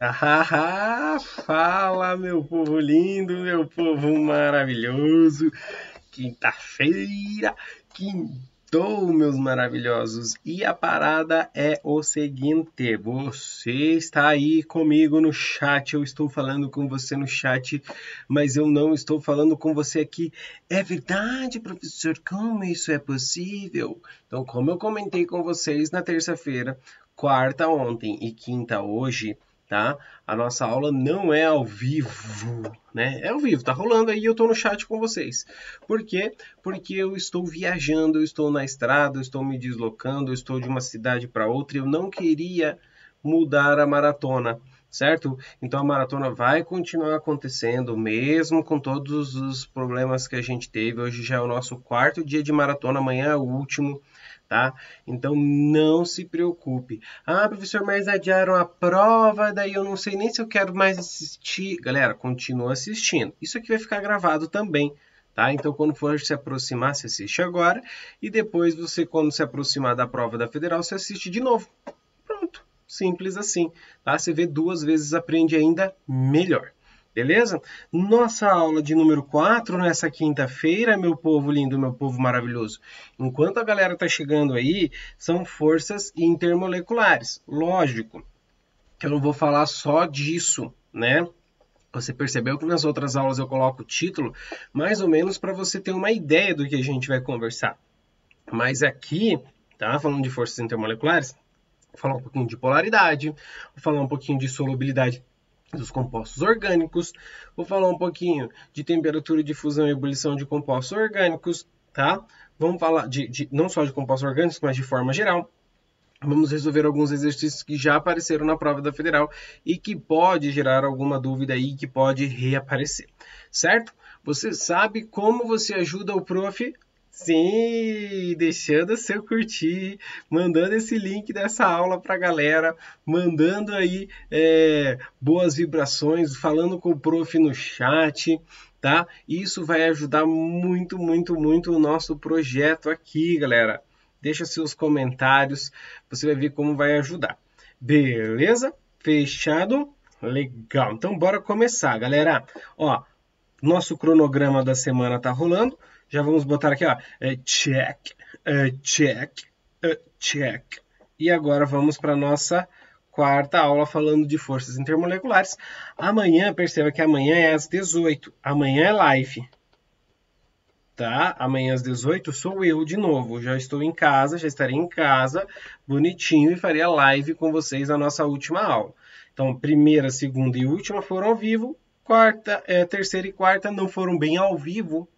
Ah, fala, meu povo lindo, meu povo maravilhoso. Quinta-feira, quintou, meus maravilhosos. E a parada é o seguinte: você está aí comigo no chat, eu estou falando com você no chat, mas eu não estou falando com você aqui. É verdade, professor, como isso é possível? Então, como eu comentei com vocês na terça-feira, quarta ontem e quinta hoje, tá? A nossa aula não é ao vivo, né? É ao vivo, tá rolando aí, eu tô no chat com vocês. Por quê? Porque eu estou viajando, eu estou na estrada, eu estou me deslocando, eu estou de uma cidade para outra, eu não queria mudar a maratona, certo? Então a maratona vai continuar acontecendo, mesmo com todos os problemas que a gente teve. Hoje já é o nosso quarto dia de maratona, amanhã é o último, tá? Então não se preocupe. Ah, professor, mas adiaram a prova, daí eu não sei nem se eu quero mais assistir. Galera, continua assistindo. Isso aqui vai ficar gravado também, tá? Então quando for se aproximar, você assiste agora e depois você, quando se aproximar da prova da federal, você assiste de novo. Pronto, simples assim, tá? Você vê duas vezes, aprende ainda melhor. Beleza? Nossa aula de número 4 nessa quinta-feira, meu povo lindo, meu povo maravilhoso. Enquanto a galera tá chegando aí, são forças intermoleculares. Lógico que eu não vou falar só disso, né? Você percebeu que nas outras aulas eu coloco o título mais ou menos para você ter uma ideia do que a gente vai conversar. Mas aqui, tá? Falando de forças intermoleculares, vou falar um pouquinho de polaridade, vou falar um pouquinho de solubilidade dos compostos orgânicos, vou falar um pouquinho de temperatura de fusão e ebulição de compostos orgânicos, tá? Vamos falar não só de compostos orgânicos, mas de forma geral. Vamos resolver alguns exercícios que já apareceram na prova da federal e que pode gerar alguma dúvida aí que pode reaparecer, certo? Você sabe como você ajuda o prof? Sim, deixando seu curtir, mandando esse link dessa aula para a galera, mandando aí boas vibrações, falando com o prof no chat, tá? Isso vai ajudar muito, muito, muito o nosso projeto aqui, galera. Deixa seus comentários, você vai ver como vai ajudar. Beleza? Fechado? Legal. Então bora começar, galera. Ó, nosso cronograma da semana tá rolando. Já vamos botar aqui, ó, check, check, check. E agora vamos para nossa quarta aula falando de forças intermoleculares. Amanhã, perceba que amanhã é às 18. Amanhã é live. Tá? Amanhã às 18 sou eu de novo. Já estou em casa, já estarei em casa, bonitinho, e farei a live com vocês na nossa última aula. Então, primeira, segunda e última foram ao vivo. Terceira e quarta não foram bem ao vivo,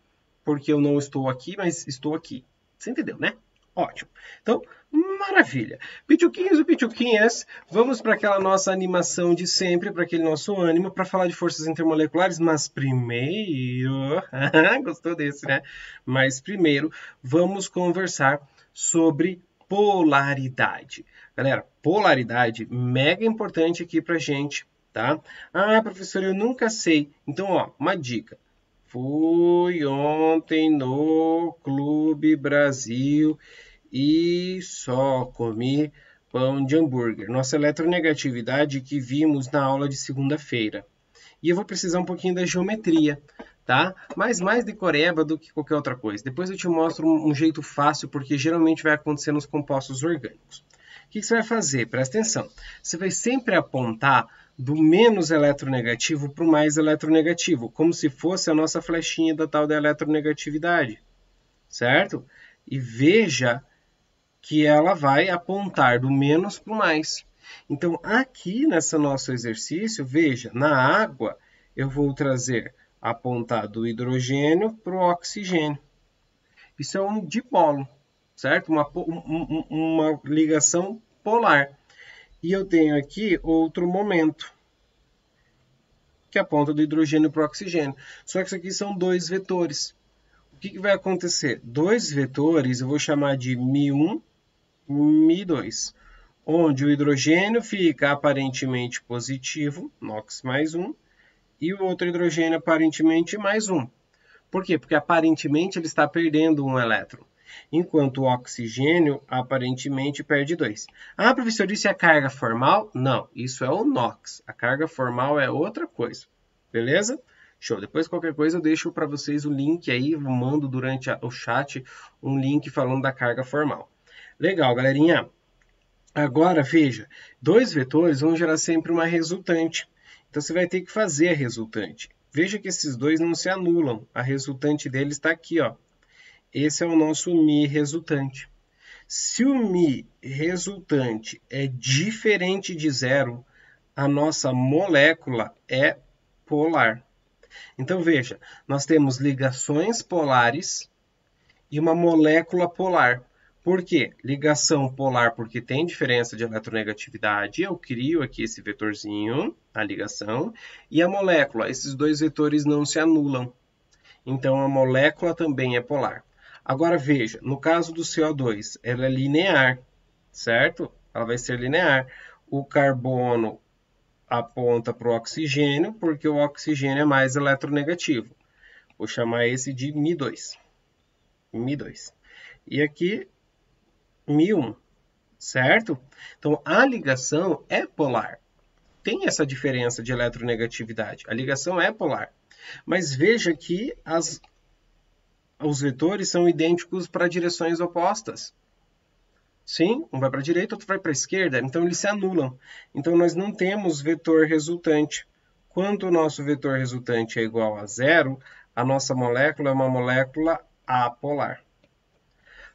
porque eu não estou aqui, mas estou aqui. Você entendeu, né? Ótimo. Então, maravilha. Pituquinhos e pituquinhas, vamos para aquela nossa animação de sempre, para aquele nosso ânimo, para falar de forças intermoleculares, mas primeiro... Gostou desse, né? Mas primeiro, vamos conversar sobre polaridade. Galera, polaridade, mega importante aqui para gente, tá? Ah, professor, eu nunca sei. Então, ó, uma dica. Fui ontem no Clube Brasil e só comi pão de hambúrguer. Nossa eletronegatividade que vimos na aula de segunda-feira. E eu vou precisar um pouquinho da geometria, tá? Mas mais decoreba do que qualquer outra coisa. Depois eu te mostro um jeito fácil, porque geralmente vai acontecer nos compostos orgânicos. O que você vai fazer? Presta atenção. Você vai sempre apontar do menos eletronegativo para o mais eletronegativo, como se fosse a nossa flechinha da tal da eletronegatividade, certo? E veja que ela vai apontar do menos para o mais. Então, aqui nesse nosso exercício, veja, na água eu vou trazer apontar do hidrogênio para o oxigênio. Isso é um dipolo, certo? Uma ligação polar. E eu tenho aqui outro momento, que aponta do hidrogênio para o oxigênio. Só que isso aqui são dois vetores. O que vai acontecer? Dois vetores eu vou chamar de μ1 e μ2, onde o hidrogênio fica aparentemente positivo, NOx mais 1, e o outro hidrogênio aparentemente mais 1. Por quê? Porque aparentemente ele está perdendo um elétron. enquanto o oxigênio aparentemente perde 2. Ah, professor, isso é carga formal? Não, isso é o NOx. A carga formal é outra coisa, beleza? Show. Depois, qualquer coisa, eu deixo para vocês o link aí, eu mando durante o chat um link falando da carga formal. Legal, galerinha. Agora, veja, dois vetores vão gerar sempre uma resultante. Então, você vai ter que fazer a resultante. Veja que esses dois não se anulam. A resultante deles está aqui, ó. Esse é o nosso Mi resultante. Se o Mi resultante é diferente de zero, a nossa molécula é polar. Então, veja, nós temos ligações polares e uma molécula polar. Por quê? Ligação polar porque tem diferença de eletronegatividade. Eu crio aqui esse vetorzinho, a ligação, e a molécula. Esses dois vetores não se anulam. Então, a molécula também é polar. Agora, veja, no caso do CO2, ela é linear, certo? Ela vai ser linear. O carbono aponta para o oxigênio, porque o oxigênio é mais eletronegativo. Vou chamar esse de Mi2. Mi2. E aqui, Mi1, certo? Então, a ligação é polar. Tem essa diferença de eletronegatividade. A ligação é polar. Mas veja que os vetores são idênticos para direções opostas. Sim, um vai para a direita, outro vai para a esquerda, então eles se anulam. Então nós não temos vetor resultante. Quando o nosso vetor resultante é igual a zero, a nossa molécula é uma molécula apolar.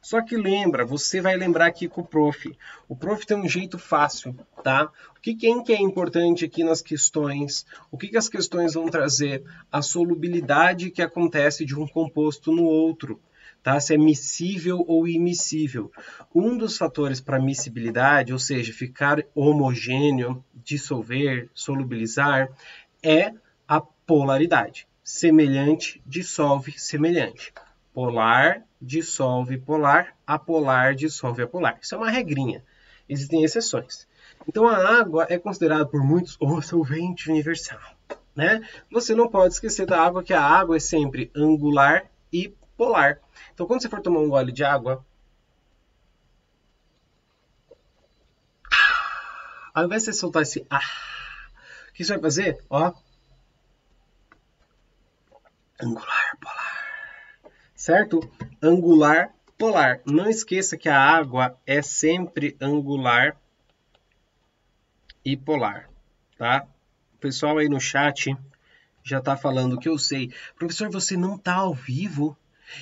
Só que lembra, você vai lembrar aqui com o prof. O prof tem um jeito fácil, tá? Quem que é importante aqui nas questões? O que as questões vão trazer? A solubilidade que acontece de um composto no outro, tá? Se é miscível ou immiscível. Um dos fatores para miscibilidade, ou seja, ficar homogêneo, dissolver, solubilizar, é a polaridade. Semelhante dissolve semelhante. Polar dissolve polar, apolar dissolve apolar. Isso é uma regrinha. Existem exceções. Então a água é considerada por muitos o solvente universal, né? Você não pode esquecer da água, que a água é sempre angular e polar. Então quando você for tomar um gole de água, ao invés de você soltar esse o que você vai fazer? Ó, angular, polar. Certo? Angular, polar. Não esqueça que a água é sempre angular e polar, tá? O pessoal aí no chat já tá falando que eu sei. Professor, você não tá ao vivo?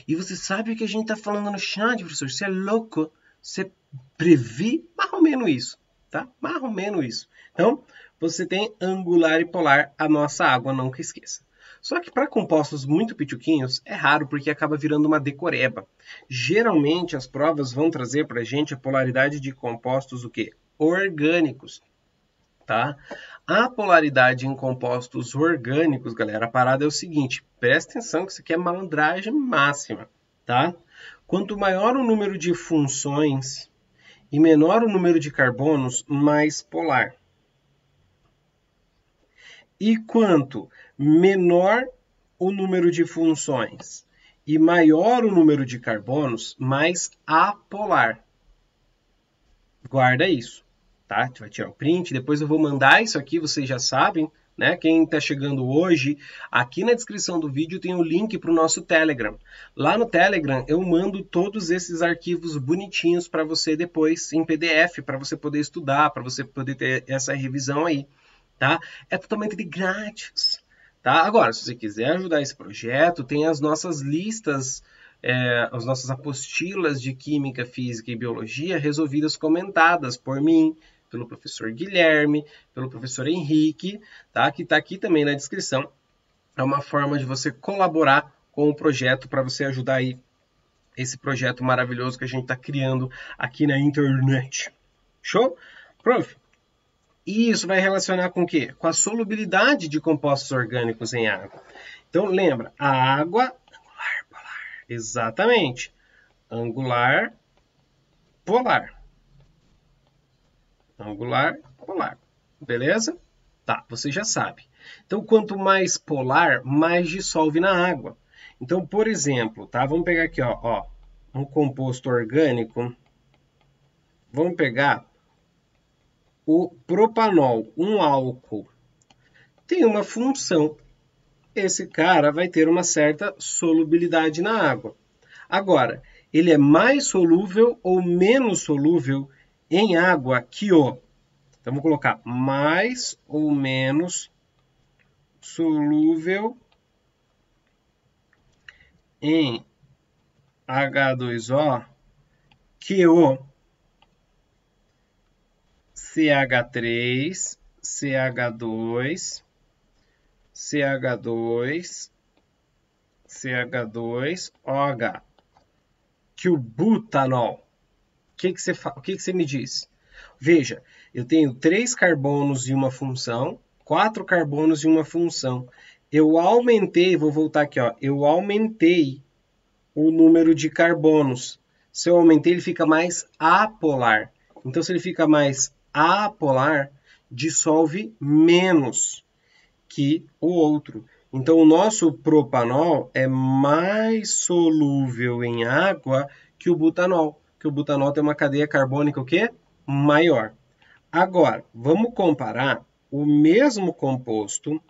E você sabe o que a gente tá falando no chat, professor? Você é louco? Você previ mais ou menos isso, tá? Mais ou menos isso. Então, você tem angular e polar, a nossa água, não que esqueça. Só que para compostos muito pituquinhos é raro porque acaba virando uma decoreba. Geralmente as provas vão trazer para a gente a polaridade de compostos o quê? Orgânicos. Tá? A polaridade em compostos orgânicos, galera, a parada é o seguinte, presta atenção que isso aqui é malandragem máxima. Tá? Quanto maior o número de funções e menor o número de carbonos, mais polar. E quanto menor o número de funções e maior o número de carbonos, mais apolar. Guarda isso, tá? Você vai tirar o print, depois eu vou mandar isso aqui, vocês já sabem, né? Quem está chegando hoje, aqui na descrição do vídeo tem o link para o nosso Telegram. Lá no Telegram eu mando todos esses arquivos bonitinhos para você depois em PDF, para você poder estudar, para você poder ter essa revisão aí. Tá? É totalmente de grátis. Tá? Agora, se você quiser ajudar esse projeto, tem as nossas listas, as nossas apostilas de Química, Física e Biologia resolvidas, comentadas por mim, pelo professor Guilherme, pelo professor Henrique, tá? Que está aqui também na descrição. É uma forma de você colaborar com o projeto para você ajudar aí esse projeto maravilhoso que a gente está criando aqui na internet. Show? Prof, e isso vai relacionar com o quê? Com a solubilidade de compostos orgânicos em água. Então, lembra, a água, angular, polar. Exatamente. Angular, polar. Angular, polar. Beleza? Tá, você já sabe. Então, quanto mais polar, mais dissolve na água. Então, por exemplo, tá? Vamos pegar aqui, ó. um composto orgânico, vamos pegar o propanol, um álcool. Tem uma função. Esse cara vai ter uma certa solubilidade na água. Agora, ele é mais solúvel ou menos solúvel em água que o... Então, vou colocar mais ou menos solúvel em H2O que o CH3, CH2, CH2, CH2OH, que o butanol. O que você me diz? Veja, eu tenho 3 carbonos e uma função, 4 carbonos e uma função. Eu aumentei, vou voltar aqui, ó, eu aumentei o número de carbonos. Se eu aumentei, ele fica mais apolar. Então, se ele fica mais apolar, dissolve menos que o outro. Então, o nosso propanol é mais solúvel em água que o butanol. Que o butanol tem uma cadeia carbônica o quê? Maior. Agora, vamos comparar o mesmo composto,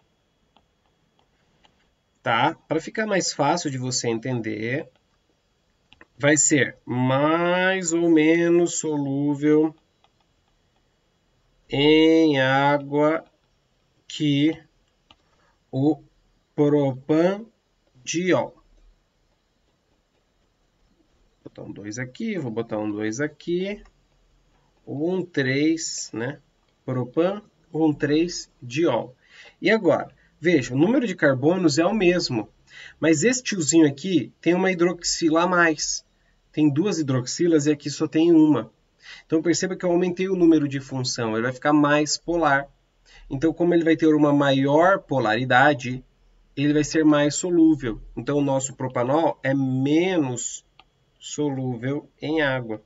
tá? Para ficar mais fácil de você entender, vai ser mais ou menos solúvel em água que o propandiol. Vou botar um 2 aqui, vou botar um 2 aqui, um 3, né? Propan, um 3 diol. E agora, veja, o número de carbonos é o mesmo, mas esse tiozinho aqui tem uma hidroxila a mais. Tem 2 hidroxilas e aqui só tem uma. Então perceba que eu aumentei o número de função, ele vai ficar mais polar. Então, como ele vai ter uma maior polaridade, ele vai ser mais solúvel. Então, o nosso propanol é menos solúvel em água.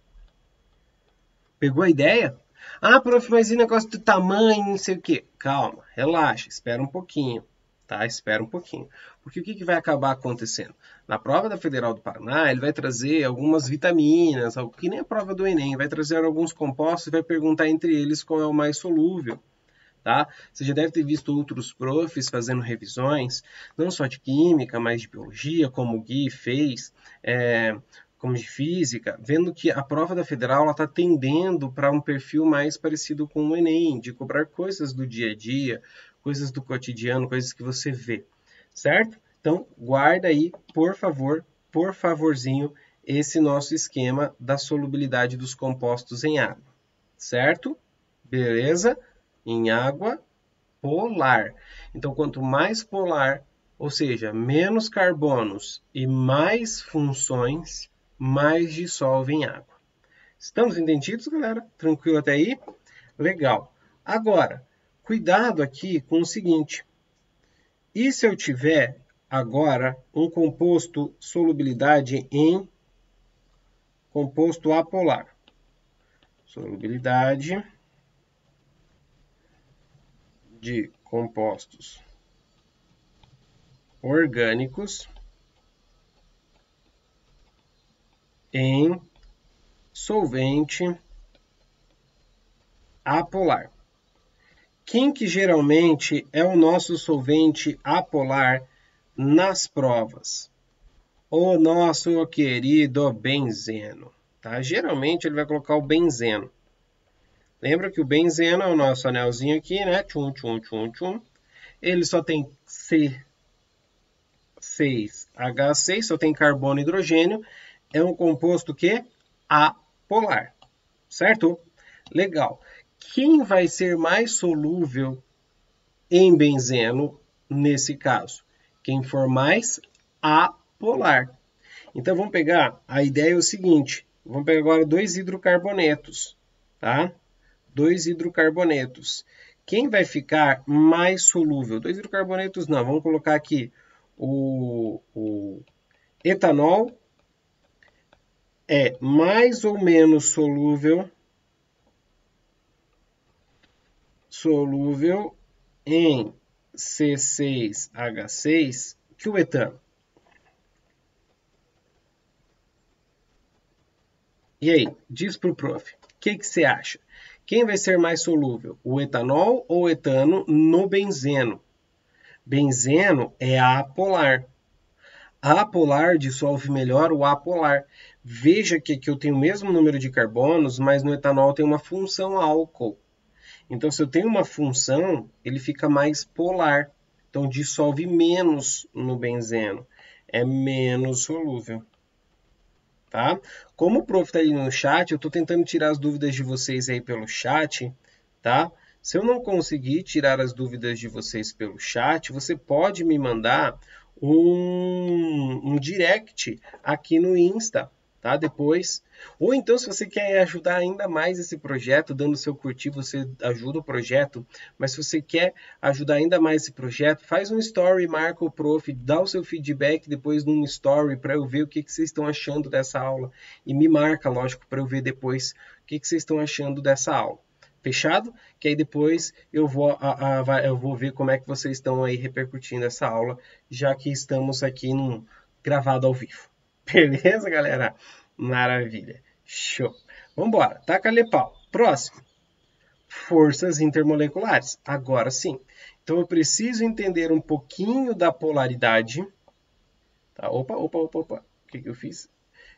Pegou a ideia? Ah, prof, mas e negócio do tamanho, não sei o quê? Calma, relaxa, espera um pouquinho, tá? Espera um pouquinho. Porque o que vai acabar acontecendo? Na prova da Federal do Paraná, ele vai trazer algumas vitaminas, algo que nem a prova do Enem, vai trazer alguns compostos e vai perguntar entre eles qual é o mais solúvel. Tá? Você já deve ter visto outros profs fazendo revisões, não só de química, mas de biologia, como o Gui fez, como de física, vendo que a prova da Federal está tendendo para um perfil mais parecido com o Enem, de cobrar coisas do dia a dia, coisas do cotidiano, coisas que você vê, certo? Então, guarda aí, por favorzinho, esse nosso esquema da solubilidade dos compostos em água, certo? Beleza? Em água polar. Então, quanto mais polar, ou seja, menos carbonos e mais funções, mais dissolve em água. Estamos entendidos, galera? Tranquilo até aí? Legal. Agora, cuidado aqui com o seguinte. E se eu tiver agora um composto solubilidade em composto apolar? Solubilidade de compostos orgânicos em solvente apolar. Quem que geralmente é o nosso solvente apolar nas provas? O nosso querido benzeno. Tá? Geralmente ele vai colocar o benzeno. Lembra que o benzeno é o nosso anelzinho aqui, né? Tchum, tchum, tchum, tchum. Ele só tem C6H6, só tem carbono e hidrogênio. É um composto que apolar, certo? Legal. Quem vai ser mais solúvel em benzeno nesse caso? Quem for mais apolar. Então vamos pegar, a ideia é o seguinte, vamos pegar agora 2 hidrocarbonetos, tá? 2 hidrocarbonetos. Quem vai ficar mais solúvel? 2 hidrocarbonetos não, vamos colocar aqui o etanol é mais ou menos solúvel em C6H6 que o etano. E aí, diz para o prof, o que você acha? Quem vai ser mais solúvel, o etanol ou o etano no benzeno? Benzeno é apolar. Apolar dissolve melhor o apolar. Veja que aqui eu tenho o mesmo número de carbonos, mas no etanol tem uma função álcool. Então, se eu tenho uma função, ele fica mais polar. Então, dissolve menos no benzeno. É menos solúvel. Tá? Como o prof está aí no chat, eu estou tentando tirar as dúvidas de vocês aí pelo chat. Tá? Se eu não conseguir tirar as dúvidas de vocês pelo chat, você pode me mandar um direct aqui no Insta, tá? Depois. Ou então, se você quer ajudar ainda mais esse projeto, dando seu curtir, você ajuda o projeto. Mas se você quer ajudar ainda mais esse projeto, faz um story, marca o prof, dá o seu feedback depois num story para eu ver o que vocês estão achando dessa aula. E me marca, lógico, para eu ver depois o que vocês estão achando dessa aula. Fechado? Que aí depois eu vou ver como é que vocês estão aí repercutindo essa aula, já que estamos aqui gravado ao vivo. Beleza, galera? Maravilha. Show. Vamos embora. Taca-lhe pau. Próximo. Forças intermoleculares. Agora sim. Então eu preciso entender um pouquinho da polaridade. Tá? Opa. O que eu fiz?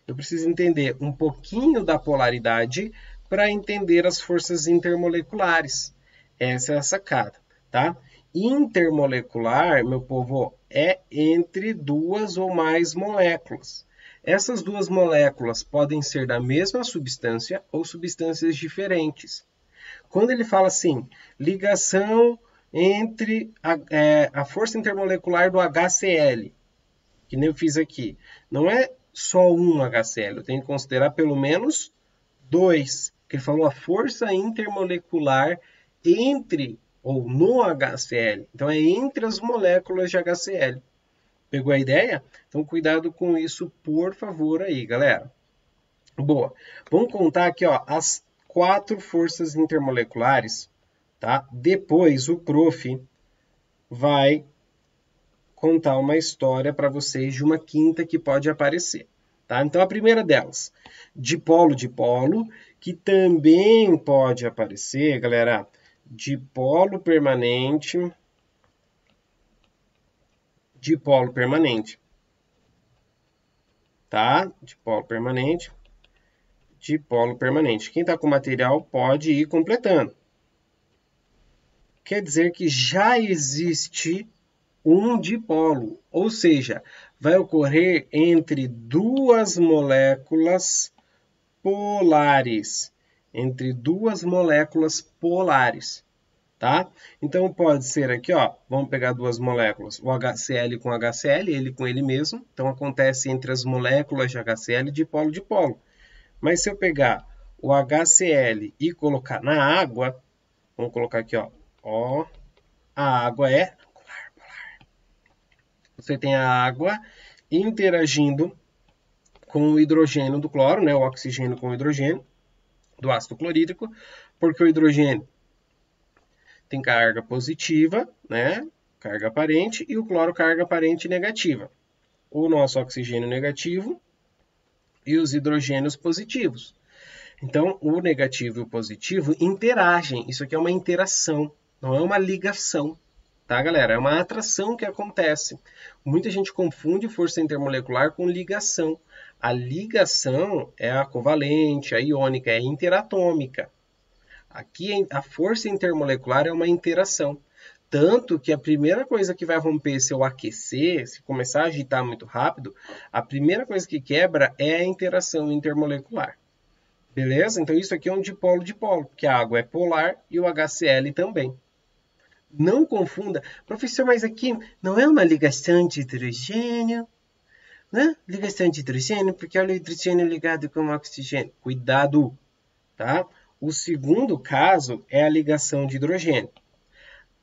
Eu preciso entender um pouquinho da polaridade para entender as forças intermoleculares. Essa é a sacada, tá? Intermolecular, meu povo, é entre duas ou mais moléculas. Essas duas moléculas podem ser da mesma substância ou substâncias diferentes. Quando ele fala assim, ligação entre a força intermolecular do HCl, que nem eu fiz aqui, não é só um HCl, eu tenho que considerar pelo menos dois, que ele falou a força intermolecular entre ou no HCl. Então é entre as moléculas de HCl. Pegou a ideia? Então cuidado com isso, por favor aí, galera. Boa. Vamos contar aqui, ó, as 4 forças intermoleculares, tá? Depois o prof vai contar uma história para vocês de uma quinta que pode aparecer. Tá? Então, a primeira delas, dipolo, que também pode aparecer, galera, dipolo permanente, tá? Dipolo permanente. Quem está com material pode ir completando. Quer dizer que já existe um dipolo, ou seja, vai ocorrer entre duas moléculas polares, tá? Então pode ser aqui, ó, vamos pegar duas moléculas, o HCl com HCl, ele com ele mesmo, então acontece entre as moléculas de HCl dipolo. Mas se eu pegar o HCl e colocar na água, vamos colocar aqui, ó, a água é você tem a água interagindo com o hidrogênio do cloro, né, o oxigênio com o hidrogênio do ácido clorídrico, porque o hidrogênio tem carga positiva, né, carga aparente, e o cloro carga aparente negativa. O nosso oxigênio negativo e os hidrogênios positivos. Então, o negativo e o positivo interagem. Isso aqui é uma interação, não é uma ligação. Tá, galera? É uma atração que acontece. Muita gente confunde força intermolecular com ligação. A ligação é a covalente, a iônica, é a interatômica. Aqui a força intermolecular é uma interação. Tanto que a primeira coisa que vai romper se eu aquecer, se começar a agitar muito rápido, a primeira coisa que quebra é a interação intermolecular. Beleza? Então isso aqui é um dipolo, porque a água é polar e o HCl também. Não confunda. Professor, mas aqui não é uma ligação de hidrogênio? Né? Ligação de hidrogênio, porque olha o hidrogênio ligado com o oxigênio. Cuidado, tá? O segundo caso é a ligação de hidrogênio.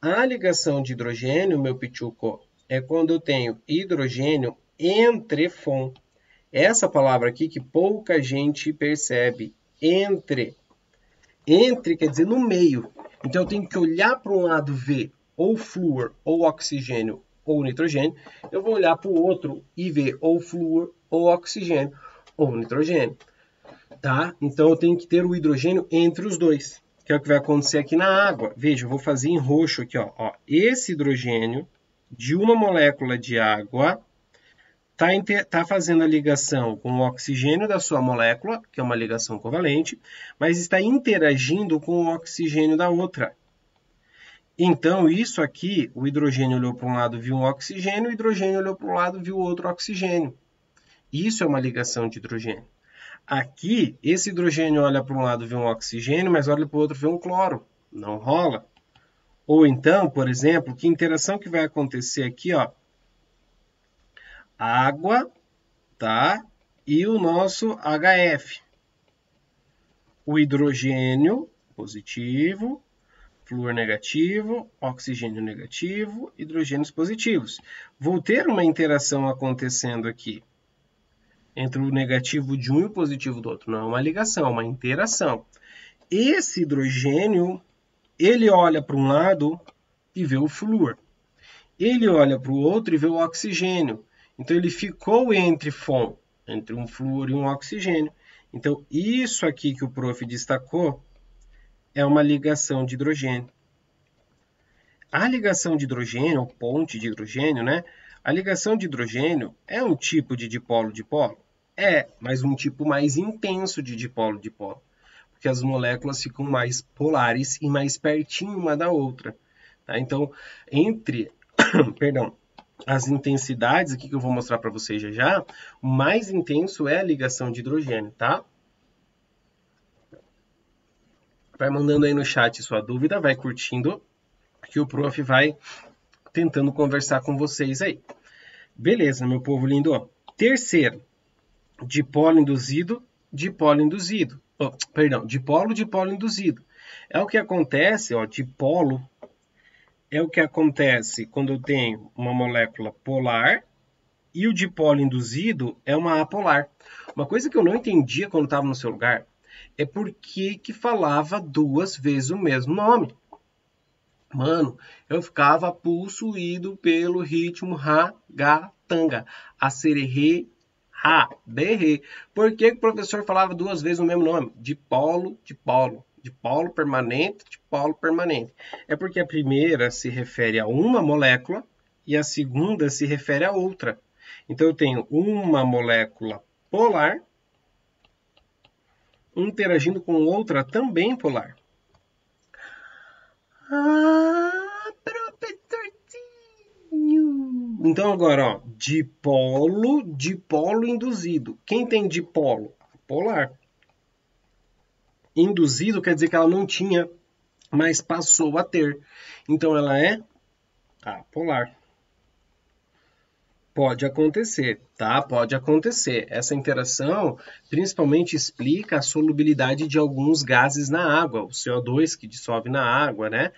A ligação de hidrogênio, meu pichuco, é quando eu tenho hidrogênio entrefon. Essa palavra aqui que pouca gente percebe. Entre. Entre quer dizer no meio. Então eu tenho que olhar para um lado ver ou flúor, ou oxigênio, ou nitrogênio. Eu vou olhar para o outro e ver ou flúor, ou oxigênio, ou nitrogênio. tá? Então eu tenho que ter o hidrogênio entre os dois, que é o que vai acontecer aqui na água. Veja, eu vou fazer em roxo aqui, ó. Esse hidrogênio de uma molécula de água tá fazendo a ligação com o oxigênio da sua molécula, que é uma ligação covalente, mas está interagindo com o oxigênio da outra. Então, isso aqui, o hidrogênio olhou para um lado, viu um oxigênio, o hidrogênio olhou para o lado, viu outro oxigênio. Isso é uma ligação de hidrogênio. Aqui, esse hidrogênio olha para um lado, vê um oxigênio, mas olha para o outro, vê um cloro. Não rola. Ou então, por exemplo, que interação que vai acontecer aqui, ó? Água, tá? E o nosso HF. O hidrogênio positivo, flúor negativo, oxigênio negativo, hidrogênios positivos. Vou ter uma interação acontecendo aqui entre o negativo de um e o positivo do outro. Não é uma ligação, é uma interação. Esse hidrogênio, ele olha para um lado e vê o flúor. Ele olha para o outro e vê o oxigênio. Então, ele ficou entre um flúor e um oxigênio. Então, isso aqui que o prof destacou é uma ligação de hidrogênio. A ligação de hidrogênio, ou ponte de hidrogênio, né? A ligação de hidrogênio é um tipo de dipolo-dipolo? É, mas um tipo mais intenso de dipolo-dipolo. Porque as moléculas ficam mais polares e mais pertinho uma da outra. Tá? Então, entre as intensidades aqui que eu vou mostrar para vocês já, o mais intenso é a ligação de hidrogênio, tá? Vai mandando aí no chat sua dúvida, vai curtindo, que o prof vai tentando conversar com vocês aí. Beleza, meu povo lindo. Terceiro, dipolo induzido, dipolo induzido. Dipolo induzido. É o que acontece, ó, dipolo é o que acontece quando eu tenho uma molécula polar e o dipolo induzido é uma apolar. Uma coisa que eu não entendia quando estava no seu lugar é por que falava duas vezes o mesmo nome. Mano, eu ficava possuído pelo ritmo ragatanga, acererê, ra, berrê. Por que o professor falava duas vezes o mesmo nome? Dipolo, dipolo. Dipolo permanente, dipolo permanente. É porque a primeira se refere a uma molécula e a segunda se refere a outra. Então, eu tenho uma molécula polar interagindo com outra também polar. Professorzinho! Então, agora, ó, dipolo induzido. Quem tem dipolo? Polar. Induzido quer dizer que ela não tinha, mas passou a ter. Então, ela é apolar. Pode acontecer, tá? Pode acontecer. Essa interação principalmente explica a solubilidade de alguns gases na água, o CO2 que dissolve na água, né?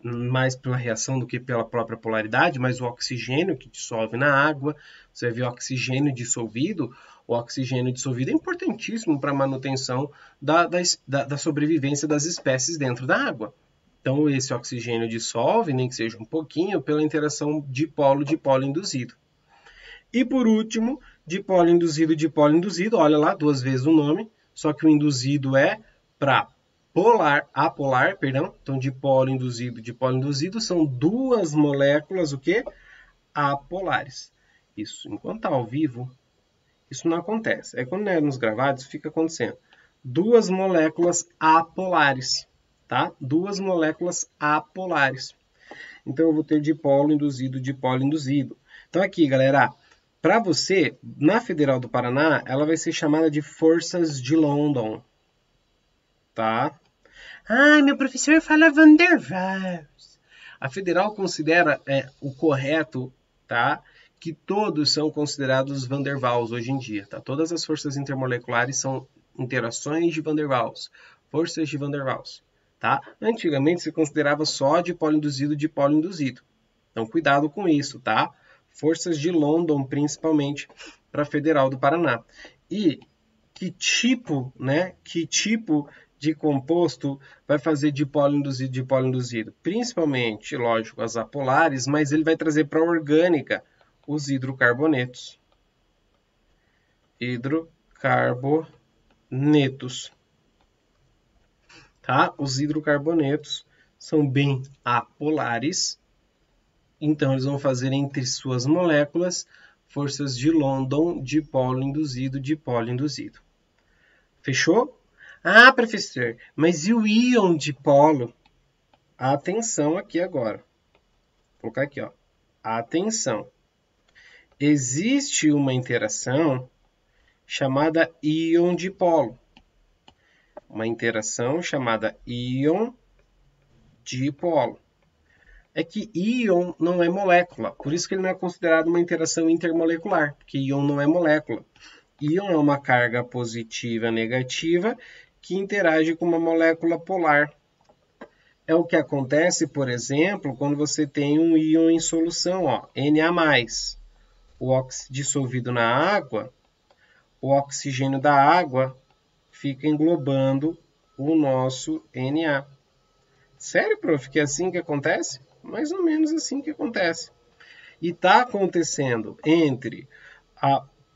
Mais pela reação do que pela própria polaridade, mas o oxigênio que dissolve na água. Você vê oxigênio dissolvido. O oxigênio dissolvido é importantíssimo para a manutenção da sobrevivência das espécies dentro da água. Então, esse oxigênio dissolve, nem que seja um pouquinho, pela interação dipolo-dipolo induzido. E por último, dipolo induzido, olha lá, duas vezes o nome, só que o induzido é para apolar, perdão. Então, dipolo induzido são duas moléculas, o quê? Apolares. Isso, enquanto está ao vivo, isso não acontece. Aí, quando é nos gravados, fica acontecendo. Duas moléculas apolares, tá? Duas moléculas apolares. Então, eu vou ter dipolo induzido. Então, aqui, galera, para você, na Federal do Paraná, ela vai ser chamada de Forças de London, tá? Ai, meu professor fala Van der Waals. A Federal considera o correto, tá? Que todos são considerados Van der Waals hoje em dia, tá? Todas as forças intermoleculares são interações de Van der Waals, forças de Van der Waals, tá? Antigamente se considerava só dipolo induzido. Então, cuidado com isso, tá? Forças de London, principalmente, para a Federal do Paraná. E que tipo de composto vai fazer dipolo induzido? Principalmente, lógico, as apolares, mas ele vai trazer para a orgânica os hidrocarbonetos. Hidrocarbonetos. carbonetos. Tá? Os hidrocarbonetos são bem apolares, então eles vão fazer entre suas moléculas forças de London, dipolo induzido. Fechou? Ah, professor, mas e o íon dipolo? Atenção aqui agora. Vou colocar aqui, ó. Atenção. Existe uma interação chamada íon dipolo. Uma interação chamada íon dipolo. É que íon não é molécula, por isso que ele não é considerado uma interação intermolecular, porque íon não é molécula. Íon é uma carga positiva negativa que interage com uma molécula polar. É o que acontece, por exemplo, quando você tem um íon em solução, ó, Na+. O dissolvido na água, o oxigênio da água fica englobando o nosso Na. Sério, prof, que é assim que acontece? Mais ou menos assim que acontece. E está acontecendo entre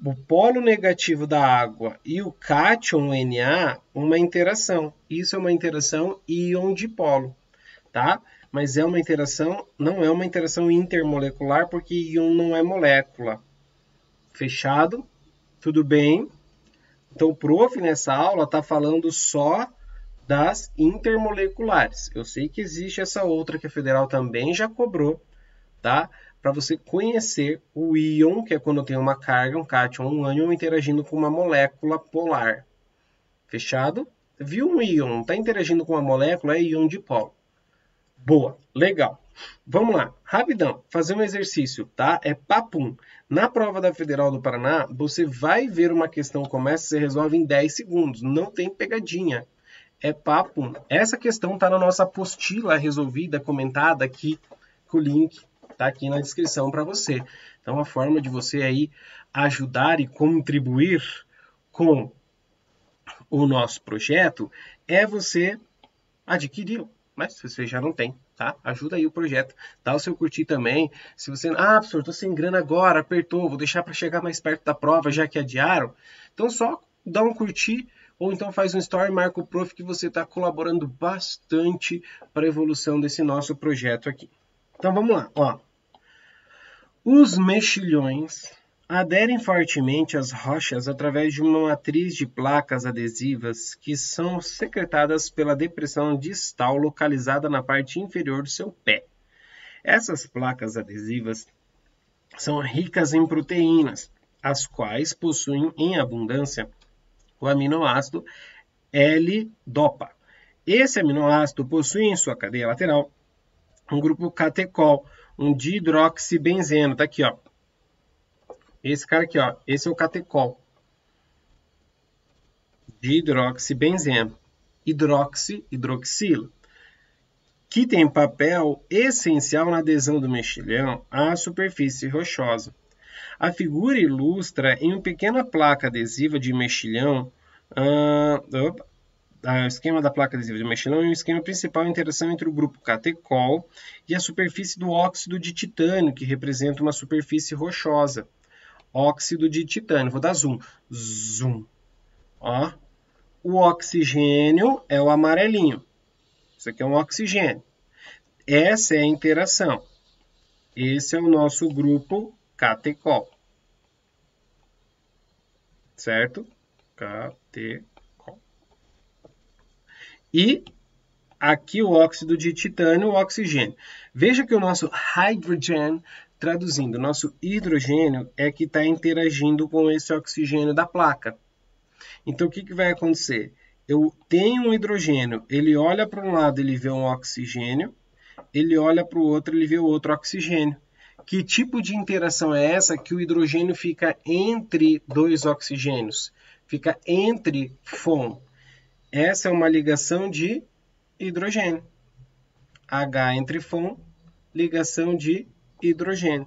o polo negativo da água e o cátion Na uma interação. Isso é uma interação íon-dipolo, tá? Mas é uma interação, não é uma interação intermolecular, porque íon não é molécula. Fechado? Tudo bem? Então, o prof, nessa aula, está falando só das intermoleculares. Eu sei que existe essa outra que a Federal também já cobrou, tá? Para você conhecer o íon, que é quando tem uma carga, um cátion, um ânion interagindo com uma molécula polar. Fechado? Viu um íon? Está interagindo com uma molécula, é íon dipolo. Boa, legal. Vamos lá, rapidão, fazer um exercício, tá? É papum. Na prova da Federal do Paraná, você vai ver uma questão como essa, você resolve em 10 segundos. Não tem pegadinha. É papum. Essa questão está na nossa apostila resolvida, comentada aqui, com o link tá aqui na descrição para você. Então, a forma de você aí ajudar e contribuir com o nosso projeto é você adquiri-lo. Mas se você já não tem, tá? Ajuda aí o projeto. Dá o seu curtir também. Se você... Ah, professor, tô sem grana agora, apertou, vou deixar para chegar mais perto da prova, já que adiaram. Então, só dá um curtir, ou então faz um story, marca o prof, que você está colaborando bastante para a evolução desse nosso projeto aqui. Então, vamos lá, ó. Os mexilhões aderem fortemente às rochas através de uma matriz de placas adesivas que são secretadas pela depressão distal localizada na parte inferior do seu pé. Essas placas adesivas são ricas em proteínas, as quais possuem em abundância o aminoácido L-dopa. Esse aminoácido possui em sua cadeia lateral um grupo catecol, um dihidroxibenzeno, tá aqui, ó. Esse cara aqui, ó, esse é o catecol. Dihidroxibenzeno. Hidroxilo. Que tem papel essencial na adesão do mexilhão à superfície rochosa. A figura ilustra em uma pequena placa adesiva de mexilhão o esquema da placa adesiva de mexilhão e o esquema principal é a interação entre o grupo catecol e a superfície do óxido de titânio, que representa uma superfície rochosa. Óxido de titânio. Vou dar zoom. Zoom. Ó. O oxigênio é o amarelinho. Isso aqui é um oxigênio. Essa é a interação. Esse é o nosso grupo catecol. Certo? Catecol. E aqui o óxido de titânio, o oxigênio. Veja que o nosso hydrogen, traduzindo, nosso hidrogênio é que está interagindo com esse oxigênio da placa. Então, o que vai acontecer? Eu tenho um hidrogênio, ele olha para um lado, ele vê um oxigênio, ele olha para o outro, ele vê outro oxigênio. Que tipo de interação é essa que o hidrogênio fica entre dois oxigênios? Fica entre FON. Essa é uma ligação de hidrogênio. H entre FON, ligação de hidrogênio.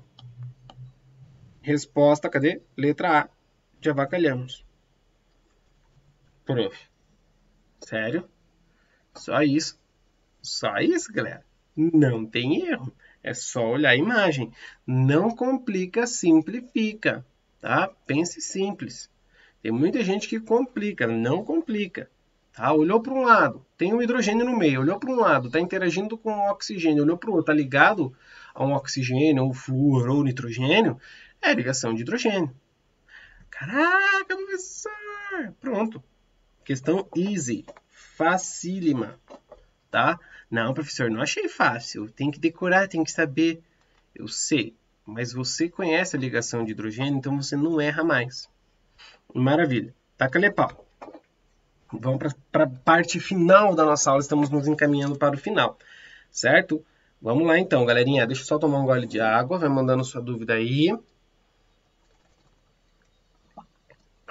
Resposta, cadê? Letra A, de avacalhamos. Prof. Sério? Só isso? Só isso, galera? Não tem erro. É só olhar a imagem. Não complica, simplifica. Tá? Pense simples. Tem muita gente que complica, não complica. Tá? Olhou para um lado, tem um hidrogênio no meio, olhou para um lado, está interagindo com o oxigênio, olhou para o outro, está ligado a um oxigênio, ou flúor, ou nitrogênio, é ligação de hidrogênio. Caraca, professor! Pronto. Questão easy, facílima, tá? Não, professor, não achei fácil. Tem que decorar, tem que saber. Eu sei, mas você conhece a ligação de hidrogênio, então você não erra mais. Maravilha. Taca-lhe pau. Vamos para a parte final da nossa aula, estamos nos encaminhando para o final, certo? Vamos lá então, galerinha. Deixa eu só tomar um gole de água, vai mandando sua dúvida aí.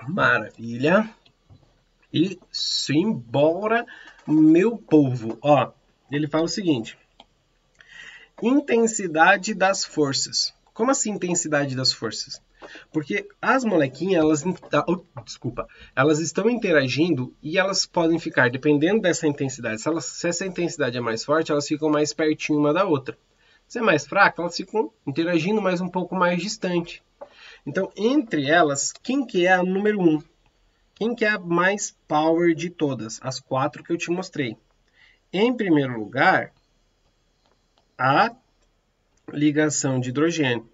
Maravilha. E simbora, meu povo. Ó, ele fala o seguinte: intensidade das forças. Como assim intensidade das forças? Porque as molequinhas, elas estão interagindo e elas podem ficar, dependendo dessa intensidade, se essa intensidade é mais forte, elas ficam mais pertinho uma da outra. Se é mais fraca, elas ficam interagindo mais um pouco mais distante. Então, entre elas, quem que é a número 1? Quem que é a mais power de todas? As 4 que eu te mostrei. Em primeiro lugar, a ligação de hidrogênio.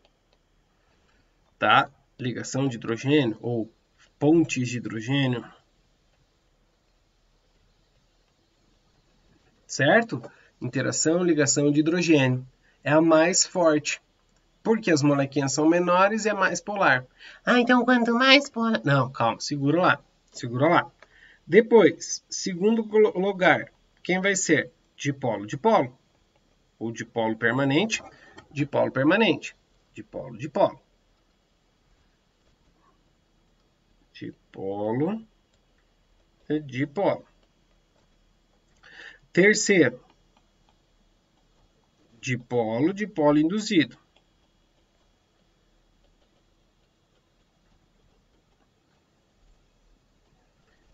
Tá? Ligação de hidrogênio ou pontes de hidrogênio. Certo? Interação, ligação de hidrogênio. É a mais forte. Porque as molequinhas são menores e é mais polar. Ah, então quanto mais polar... Não, calma, segura lá. Segura lá. Depois, segundo lugar, quem vai ser? Dipolo, dipolo. Ou dipolo permanente, dipolo permanente. Dipolo, dipolo. Dipolo, dipolo. Terceiro, dipolo, dipolo induzido.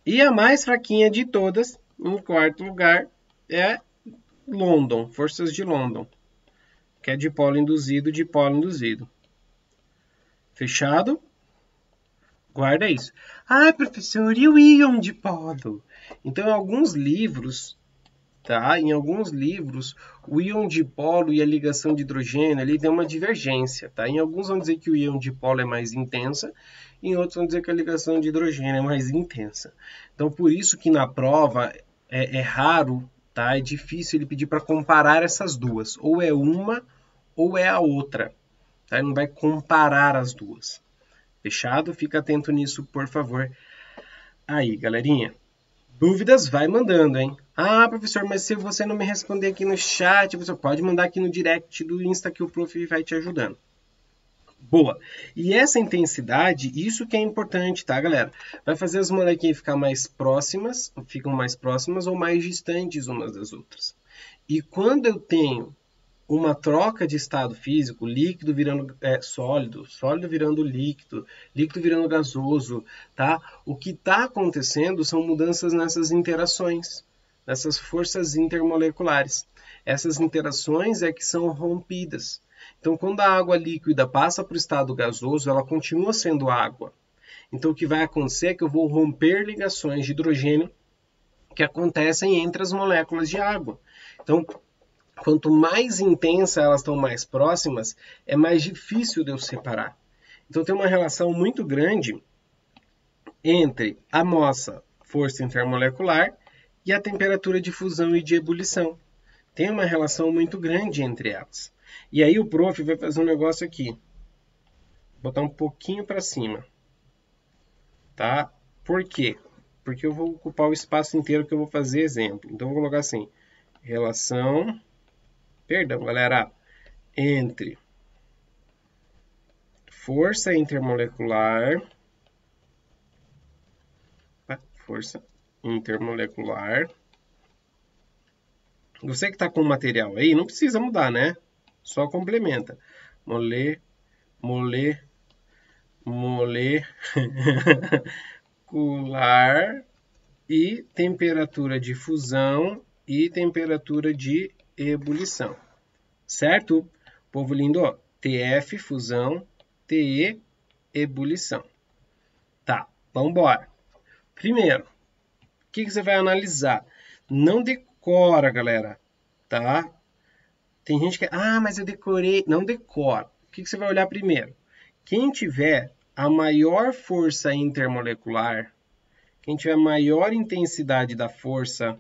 E a mais fraquinha de todas, em quarto lugar, é London, forças de London, que é dipolo induzido, dipolo induzido. Fechado? Guarda isso. Ah, professor, e o íon dipolo? Então, em alguns livros, tá? Em alguns livros, o íon dipolo e a ligação de hidrogênio ali tem uma divergência, tá? Em alguns vão dizer que o íon dipolo é mais intensa, em outros vão dizer que a ligação de hidrogênio é mais intensa. Então, por isso que na prova é raro, tá? É difícil ele pedir para comparar essas duas. Ou é uma ou é a outra. Tá? Ele não vai comparar as duas. Fechado? Fica atento nisso, por favor. Aí, galerinha. Dúvidas, vai mandando, hein? Ah, professor, mas se você não me responder aqui no chat, você pode mandar aqui no direct do Insta que o prof vai te ajudando. Boa. E essa intensidade, isso que é importante, tá, galera? Vai fazer as molequinhas ficar mais próximas, ficam mais próximas ou mais distantes umas das outras. E quando eu tenho uma troca de estado físico, líquido virando sólido, sólido virando líquido, líquido virando gasoso, tá? O que está acontecendo são mudanças nessas interações, nessas forças intermoleculares. Essas interações é que são rompidas. Então, quando a água líquida passa para o estado gasoso, ela continua sendo água. Então, o que vai acontecer é que eu vou romper ligações de hidrogênio que acontecem entre as moléculas de água. Então, quanto mais intensa elas estão mais próximas, é mais difícil de eu separar. Então tem uma relação muito grande entre a nossa força intermolecular e a temperatura de fusão e de ebulição. Tem uma relação muito grande entre elas. E aí o prof vai fazer um negócio aqui. Vou botar um pouquinho para cima. Tá? Por quê? Porque eu vou ocupar o espaço inteiro que eu vou fazer exemplo. Então eu vou colocar assim, relação... Perdão, galera, entre força intermolecular, Você que está com o material aí, não precisa mudar, né? Só complementa. Molecular e temperatura de fusão e temperatura de ebulição. Certo? Povo lindo, ó. TF, fusão, TE, ebulição. Tá. Vamos embora. Primeiro, o que você vai analisar? Não decora, galera, tá? Tem gente que... Ah, mas eu decorei. Não decora. O que você vai olhar primeiro? Quem tiver a maior força intermolecular, quem tiver a maior intensidade da força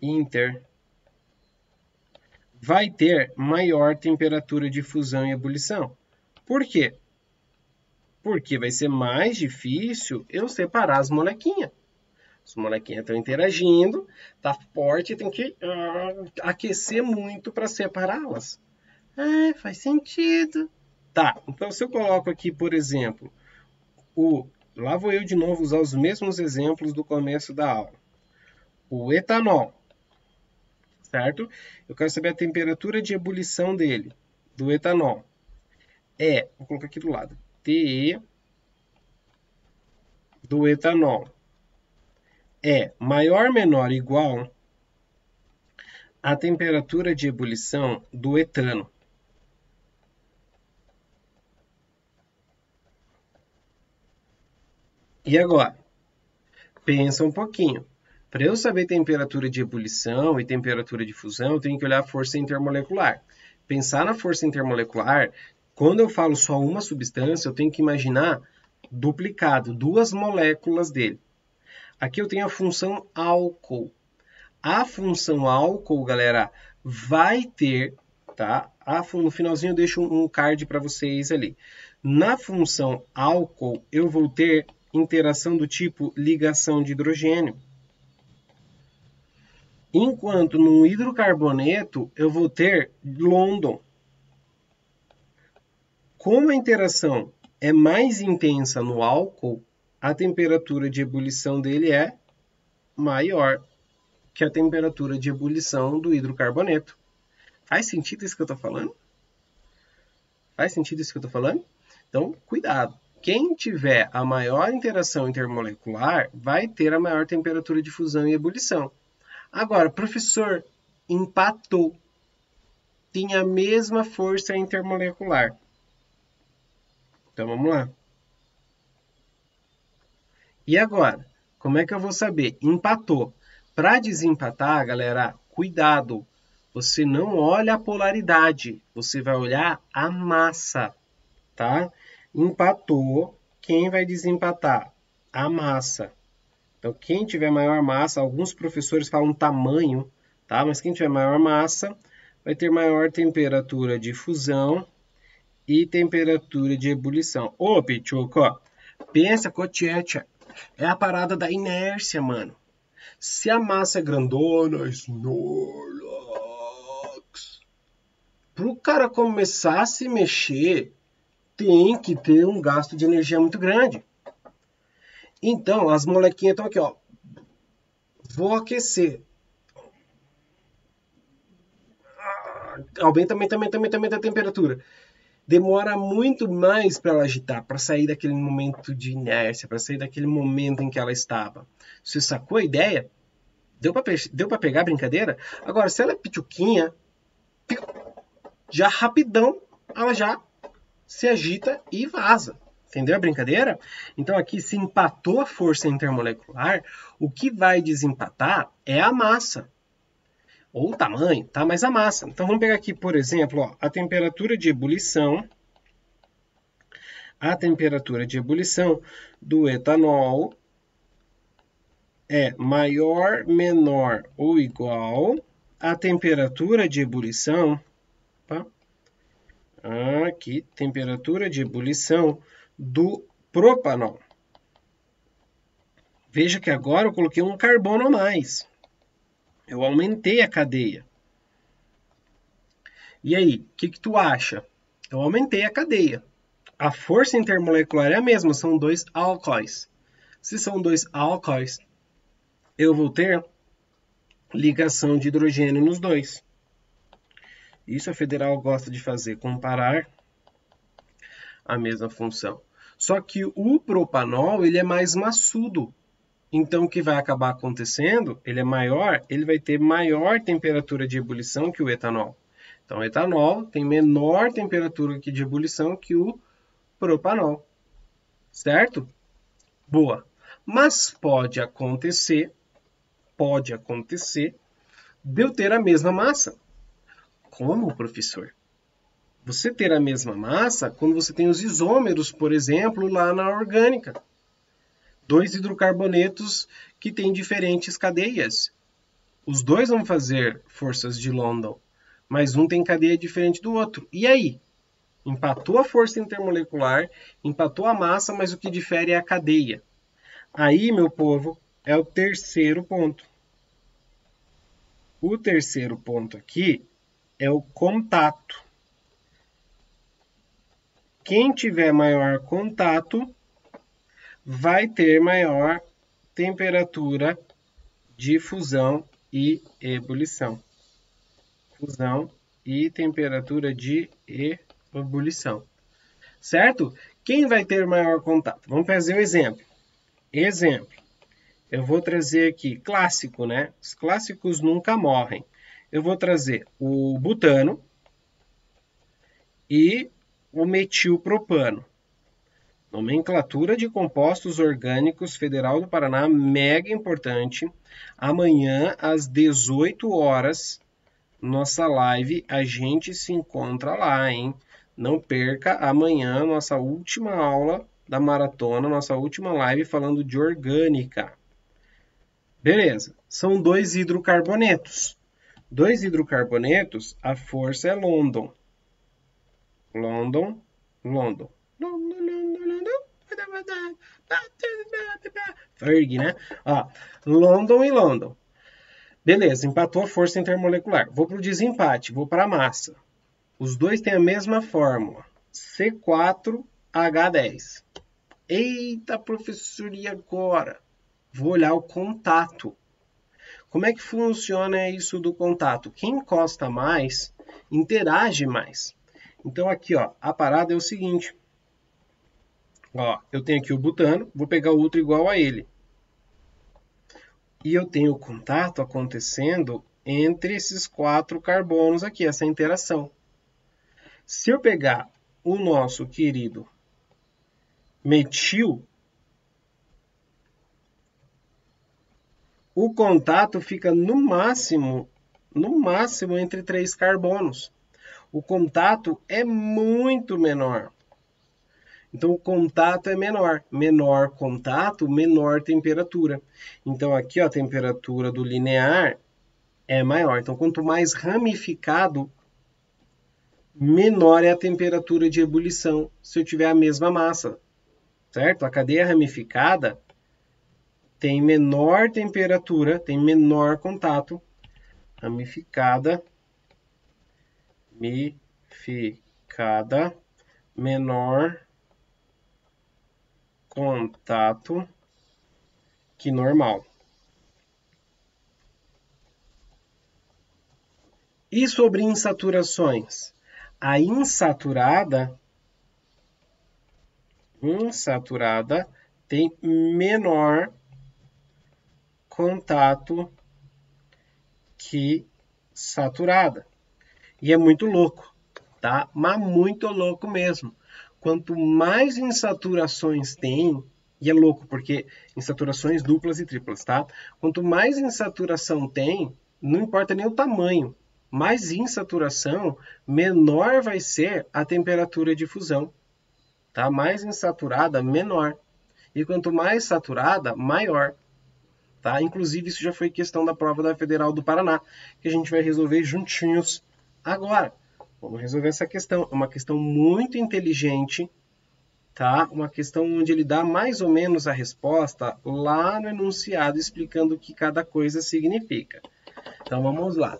inter, vai ter maior temperatura de fusão e ebulição. Por quê? Porque vai ser mais difícil eu separar as molequinhas. As molequinhas estão interagindo, tá forte, tem que aquecer muito para separá-las. Ah, faz sentido. Tá, então se eu coloco aqui, por exemplo, lá vou eu de novo usar os mesmos exemplos do começo da aula. O etanol, certo? Eu quero saber a temperatura de ebulição dele, do etanol. Vou colocar aqui do lado, TE do etanol é maior, menor, igual à temperatura de ebulição do etano. E agora? Pensa um pouquinho. Para eu saber temperatura de ebulição e temperatura de fusão, eu tenho que olhar a força intermolecular. Pensar na força intermolecular, quando eu falo só uma substância, eu tenho que imaginar duplicado, duas moléculas dele. Aqui eu tenho a função álcool. A função álcool, galera, vai ter, tá? No finalzinho eu deixo um card para vocês ali. Na função álcool, eu vou ter interação do tipo ligação de hidrogênio. Enquanto no hidrocarboneto, eu vou ter London. Como a interação é mais intensa no álcool, a temperatura de ebulição dele é maior que a temperatura de ebulição do hidrocarboneto. Faz sentido isso que eu estou falando? Faz sentido isso que eu estou falando? Então, cuidado. Quem tiver a maior interação intermolecular vai ter a maior temperatura de fusão e ebulição. Agora, professor, empatou. Tem a mesma força intermolecular. Então, vamos lá. E agora? Como é que eu vou saber? Empatou. Para desempatar, galera, cuidado. Você não olha a polaridade. Você vai olhar a massa, tá? Empatou. Quem vai desempatar? A massa. Então, quem tiver maior massa, alguns professores falam tamanho, tá? Mas quem tiver maior massa vai ter maior temperatura de fusão e temperatura de ebulição. Ô, Pichuco, pensa, cochecha, é a parada da inércia, mano. Se a massa é grandona, Snorlax, pro cara começar a se mexer, tem que ter um gasto de energia muito grande. Então, as molequinhas estão aqui, ó. Vou aquecer. Aumenta a temperatura. Demora muito mais para ela agitar, para sair daquele momento de inércia, para sair daquele momento em que ela estava. Você sacou a ideia? Deu para pegar a brincadeira? Agora, se ela é pituquinha, já rapidão, ela já se agita e vaza. Entendeu a brincadeira? Então aqui se empatou a força intermolecular, o que vai desempatar é a massa. Ou o tamanho, tá? Mas a massa. Então vamos pegar aqui, por exemplo, ó, a temperatura de ebulição. A temperatura de ebulição do etanol é maior, menor ou igual à temperatura de ebulição. Tá? Aqui, temperatura de ebulição do propanol. Veja que agora eu coloquei um carbono a mais. Eu aumentei a cadeia. E aí, o que tu acha? Eu aumentei a cadeia. A força intermolecular é a mesma, são dois álcoois. Se são dois álcoois, eu vou ter ligação de hidrogênio nos dois. Isso a federal gosta de fazer, comparar a mesma função. Só que o propanol, ele é mais maçudo. Então, o que vai acabar acontecendo, ele é maior, ele vai ter maior temperatura de ebulição que o etanol. Então, o etanol tem menor temperatura de ebulição que o propanol. certo? Boa. Mas pode acontecer de eu ter a mesma massa. Como, professor? Você ter a mesma massa quando você tem os isômeros, por exemplo, lá na orgânica. 2 hidrocarbonetos que têm diferentes cadeias. Os dois vão fazer forças de London, mas um tem cadeia diferente do outro. E aí? Empatou a força intermolecular, empatou a massa, mas o que difere é a cadeia. Aí, meu povo, é o terceiro ponto. O terceiro ponto aqui é o contato. Quem tiver maior contato vai ter maior temperatura de fusão e ebulição. Fusão e temperatura de ebulição. Certo? Quem vai ter maior contato? Vamos fazer um exemplo. Exemplo. Eu vou trazer aqui, clássico, né? Os clássicos nunca morrem. Eu vou trazer o butano e o metilpropano. Nomenclatura de compostos orgânicos Federal do Paraná, mega importante. Amanhã, às 18 horas, nossa live, a gente se encontra lá, hein? Não perca amanhã nossa última aula da maratona, nossa última live falando de orgânica. Beleza, são 2 hidrocarbonetos. 2 hidrocarbonetos, a força é London. London. Ferg, né? Ó, London e London. Beleza, empatou a força intermolecular. Vou para o desempate, vou para a massa. Os dois têm a mesma fórmula. C4H10. Eita, professor, e agora? Vou olhar o contato. Como é que funciona isso do contato? Quem encosta mais, interage mais. Então aqui, ó, a parada é o seguinte. Ó, eu tenho aqui o butano, vou pegar o outro igual a ele. E eu tenho o contato acontecendo entre esses 4 carbonos aqui, essa interação. Se eu pegar o nosso querido metil, o contato fica no máximo entre 3 carbonos. O contato é muito menor. Então, o contato é menor. Menor contato, menor temperatura. Então, aqui, ó, a temperatura do linear é maior. Então, quanto mais ramificado, menor é a temperatura de ebulição, se eu tiver a mesma massa. Certo? A cadeia ramificada tem menor temperatura, tem menor contato. Ramificada, menor contato que normal. E sobre insaturações? A insaturada tem menor contato que saturada. E é muito louco, tá? Mas muito louco mesmo. Quanto mais insaturações tem, e é louco porque insaturações duplas e triplas, tá? Quanto mais insaturação tem, não importa nem o tamanho, mais insaturação, menor vai ser a temperatura de fusão. Tá? Mais insaturada, menor. E quanto mais saturada, maior. Tá? Inclusive, isso já foi questão da prova da Federal do Paraná, que a gente vai resolver juntinhos agora. Vamos resolver essa questão. É uma questão muito inteligente, tá? Uma questão onde ele dá mais ou menos a resposta lá no enunciado, explicando o que cada coisa significa. Então, vamos lá.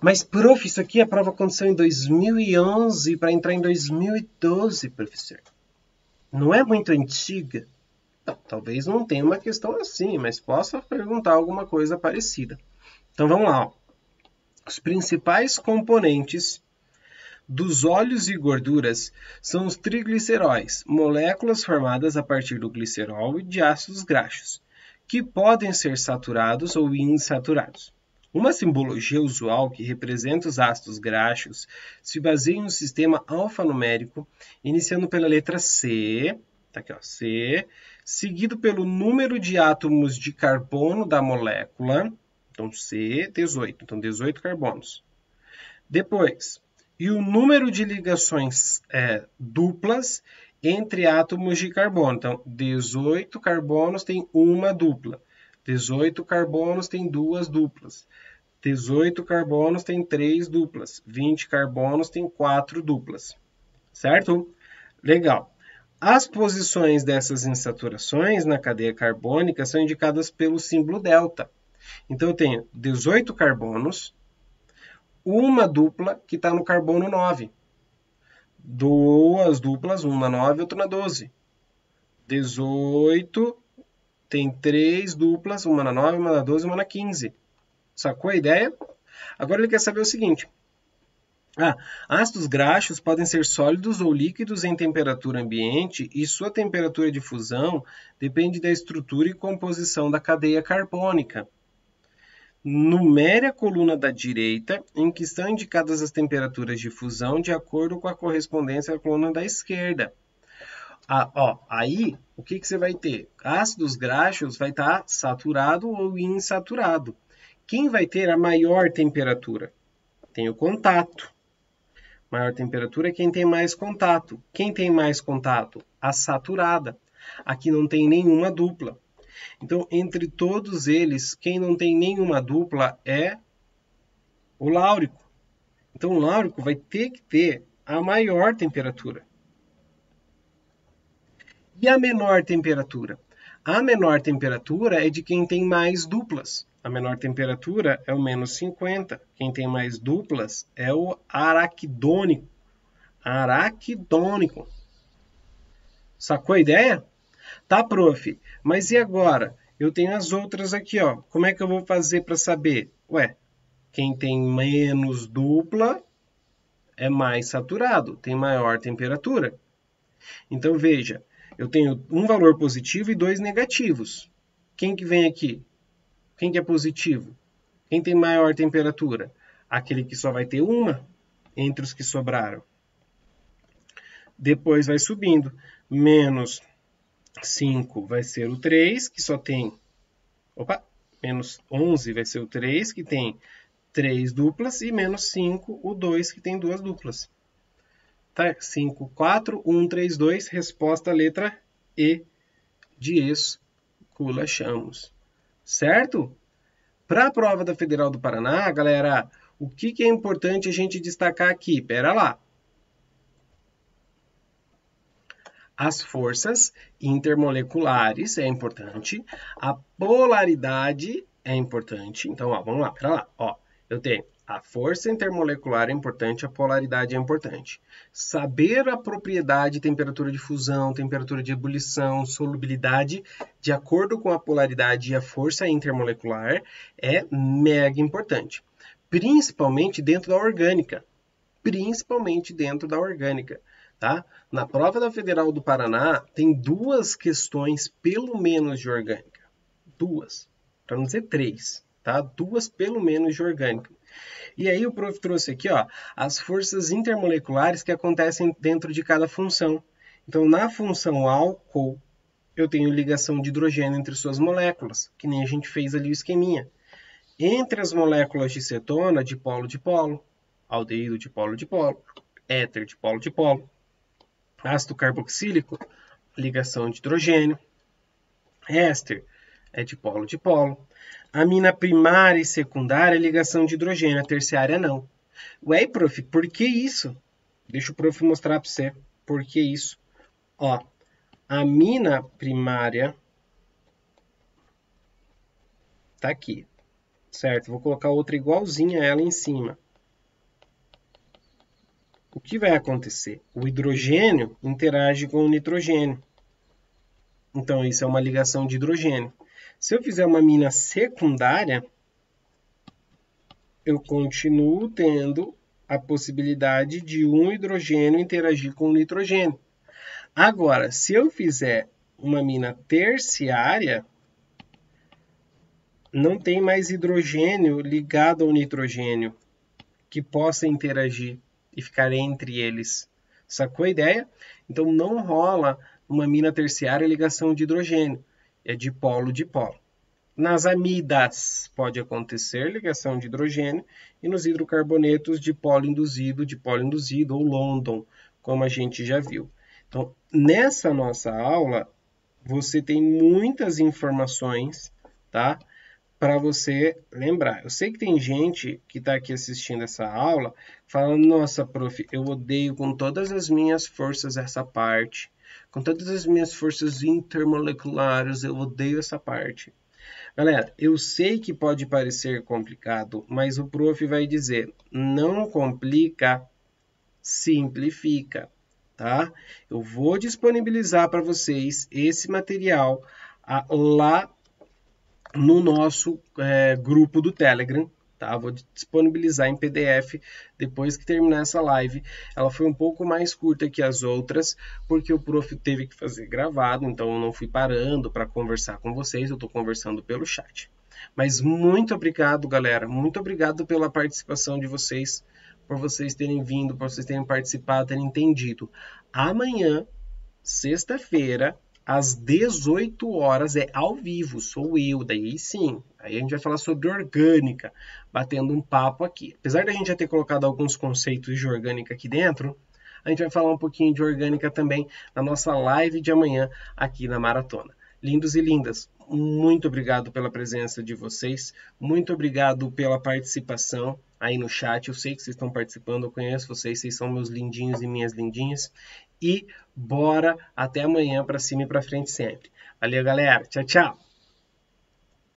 Mas, prof, isso aqui, a prova aconteceu em 2011 para entrar em 2012, professor. Não é muito antiga? Não, talvez não tenha uma questão assim, mas possa perguntar alguma coisa parecida. Então, vamos lá. Ó. Os principais componentes dos óleos e gorduras são os trigliceróis, moléculas formadas a partir do glicerol e de ácidos graxos, que podem ser saturados ou insaturados. Uma simbologia usual que representa os ácidos graxos se baseia em um sistema alfanumérico, iniciando pela letra C, Tá aqui, ó, C, seguido pelo número de átomos de carbono da molécula. Então, C, 18. Então, 18 carbonos. Depois, e o número de ligações duplas entre átomos de carbono. Então, 18 carbonos tem uma dupla. 18 carbonos tem duas duplas. 18 carbonos tem 3 duplas. 20 carbonos tem 4 duplas. Certo? Legal. As posições dessas insaturações na cadeia carbônica são indicadas pelo símbolo delta. Então, eu tenho 18 carbonos, uma dupla que está no carbono 9. Duas duplas, uma na 9 e outra na 12. 18 tem 3 duplas, uma na 9, uma na 12 e uma na 15. Sacou a ideia? Agora ele quer saber o seguinte. Ácidos graxos podem ser sólidos ou líquidos em temperatura ambiente e sua temperatura de fusão depende da estrutura e composição da cadeia carbônica. Numere a coluna da direita em que estão indicadas as temperaturas de fusão de acordo com a correspondência à coluna da esquerda. Aí, o que você vai ter? Ácidos graxos vai estar saturado ou insaturado. Quem vai ter a maior temperatura? Tem o contato. Maior temperatura é quem tem mais contato. Quem tem mais contato? A saturada. Aqui não tem nenhuma dupla. Então, entre todos eles, quem não tem nenhuma dupla é o láurico. Então, o láurico vai ter que ter a maior temperatura. E a menor temperatura? A menor temperatura é de quem tem mais duplas. A menor temperatura é o menos 50. Quem tem mais duplas é o araquidônico. Araquidônico. Sacou a ideia? Tá, prof. Mas e agora? Eu tenho as outras aqui, ó. Como é que eu vou fazer para saber? Quem tem menos dupla é mais saturado, tem maior temperatura. Então, veja, eu tenho um valor positivo e 2 negativos. Quem que vem aqui? Quem que é positivo? Quem tem maior temperatura? Aquele que só vai ter uma entre os que sobraram. Depois vai subindo. Menos 5 vai ser o 3, que só tem... menos 11 vai ser o 3, que tem 3 duplas. E menos 5, o 2, que tem 2 duplas. Tá? 5, 4, 1, 3, 2. Resposta letra E de esculachamos. Certo? Para a prova da Federal do Paraná, galera, o que é importante a gente destacar aqui? Pera lá. As forças intermoleculares é importante. A polaridade é importante. Então, vamos lá, pera lá. Eu tenho a força intermolecular é importante, a polaridade é importante. Saber a propriedade, temperatura de fusão, temperatura de ebulição, solubilidade, de acordo com a polaridade e a força intermolecular, é mega importante. Principalmente dentro da orgânica. Tá? Na prova da Federal do Paraná, tem 2 questões, pelo menos, de orgânica. 2, para não dizer 3. Tá? 2, pelo menos, de orgânica. E aí o prof trouxe aqui as forças intermoleculares que acontecem dentro de cada função. Então, na função álcool, eu tenho ligação de hidrogênio entre suas moléculas, que nem a gente fez ali o esqueminha. Entre as moléculas de cetona, dipolo, aldeído, dipolo, éter, dipolo, ácido carboxílico, ligação de hidrogênio, éster é dipolo. Amina primária e secundária, ligação de hidrogênio. A terciária, não. Prof, por que isso? Deixa o prof mostrar para você. Por que isso? Amina primária tá aqui. Certo? Vou colocar outra igualzinha a ela em cima. O que vai acontecer? O hidrogênio interage com o nitrogênio. Então, isso é uma ligação de hidrogênio. Se eu fizer uma amina secundária, eu continuo tendo a possibilidade de um hidrogênio interagir com o nitrogênio. Agora, se eu fizer uma amina terciária, não tem mais hidrogênio ligado ao nitrogênio que possa interagir e ficar entre eles. Sacou a ideia? Então, não rola Uma amina terciária é ligação de hidrogênio, é dipolo-dipolo. Nas amidas pode acontecer ligação de hidrogênio e nos hidrocarbonetos dipolo induzido ou London, como a gente já viu. Então, nessa nossa aula, você tem muitas informações, tá? Para você lembrar. Eu sei que tem gente que está aqui assistindo essa aula falando, nossa, prof, eu odeio com todas as minhas forças essa parte. Com todas as minhas forças intermoleculares, eu odeio essa parte. Galera, eu sei que pode parecer complicado, mas o prof vai dizer, não complica, simplifica, tá? Eu vou disponibilizar para vocês esse material lá no nosso grupo do Telegram, tá? Vou disponibilizar em PDF depois que terminar essa live. Ela foi um pouco mais curta que as outras, porque o prof teve que fazer gravado, então eu não fui parando para conversar com vocês, eu estou conversando pelo chat. Mas muito obrigado, galera, muito obrigado pela participação de vocês, por vocês terem vindo, por vocês terem participado, terem entendido. Amanhã, sexta-feira, às 18 horas, é ao vivo, sou eu, daí sim. Aí a gente vai falar sobre orgânica, batendo um papo aqui. Apesar da gente já ter colocado alguns conceitos de orgânica aqui dentro, a gente vai falar um pouquinho de orgânica também na nossa live de amanhã aqui na Maratona. Lindos e lindas, muito obrigado pela presença de vocês, muito obrigado pela participação aí no chat. Eu sei que vocês estão participando, eu conheço vocês, vocês são meus lindinhos e minhas lindinhas. E bora até amanhã, para cima e para frente sempre. Valeu, galera. Tchau, tchau.